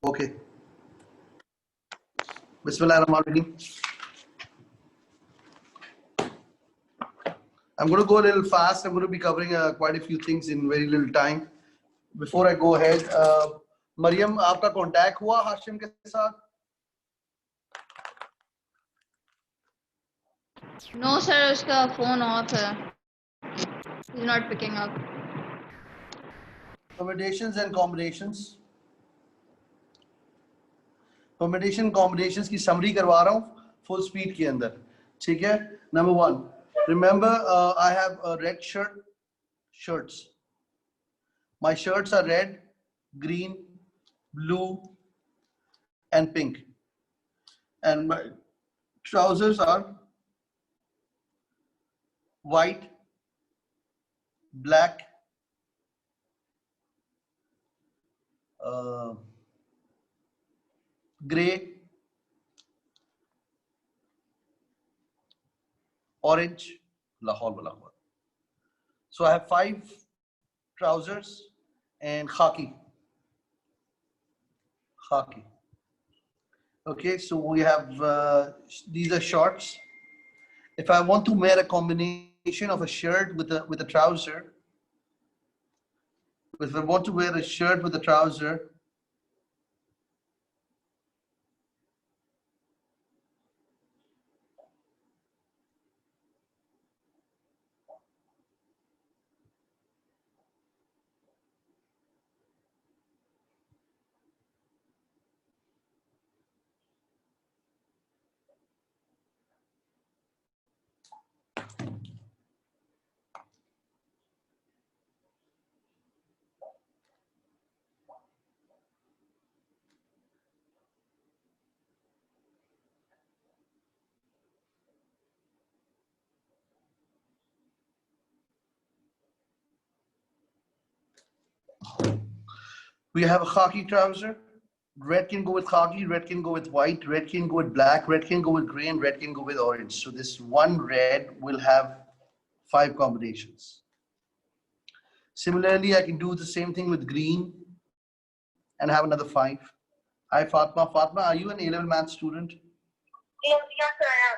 Okay. Bismillahirrahmanirrahim. I'm going to go a little fast. I'm going to be covering quite a few things in very little time. Before I go ahead, Mariam, आपका contact हुआ हाशिम के साथ? No sir, उसका phone off है. He's not picking up. Permutations and combinations. Permutation combinations की summary करवा रहा हूँ full speed के अंदर. ठीक है? Number 1. Remember, I have red shirts. My shirts are red, green, blue, and pink. And my trousers are white, black, gray, orange, so I have 5 trousers and khaki. Okay, so we have these are shorts. If I want to wear a combination of a shirt with a trouser, if I want to wear a shirt with a trouser, we have a khaki trouser. Red can go with khaki, red can go with white, red can go with black, red can go with gray, and red can go with orange. So this one red will have 5 combinations. Similarly, I can do the same thing with green and have another 5. Hi Fatma. Fatma, are you an A-level math student? Yes, sir, I am.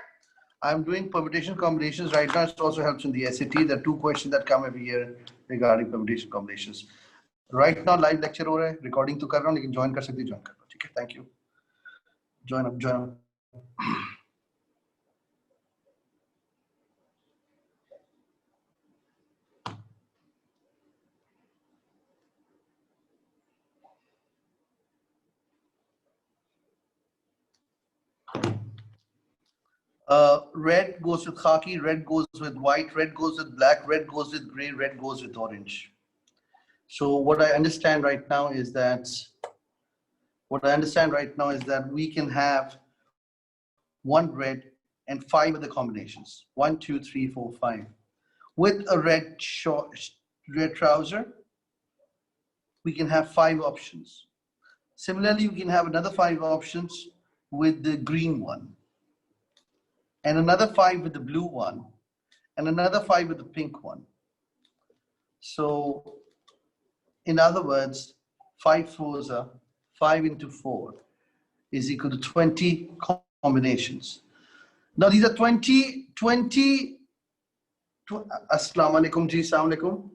I'm doing permutation combinations right now. It also helps in the SAT. There are 2 questions that come every year regarding permutation combinations. Right now live lecture हो रहा है, recording तो कर रहा हूँ, लेकिन join कर सकते join कर लो, ठीक है? Thank you. Join up. Red goes with khaki, red goes with white, red goes with black, red goes with gray, red goes with orange. So what I understand right now is that we can have 1 red and 5 other combinations. 1, 2, 3, 4, 5. With a red trouser, we can have 5 options. Similarly, we can have another 5 options with the green one, and another 5 with the blue one, and another 5 with the pink one. So in other words, 5 fours are 5 into 4 is equal to 20 combinations. Now these are 20. Assalamu alaikum ji, assalamu alaikum.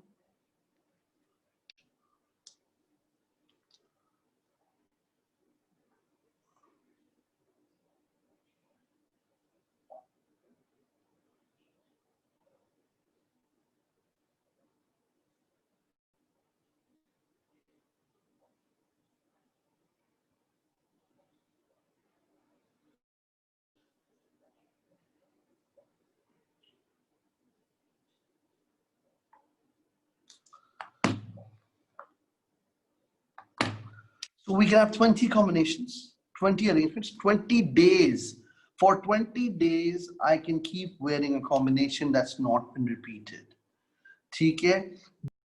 So we can have 20 combinations, 20 arrangements, 20 days. For 20 days, I can keep wearing a combination that's not been repeated. Okay?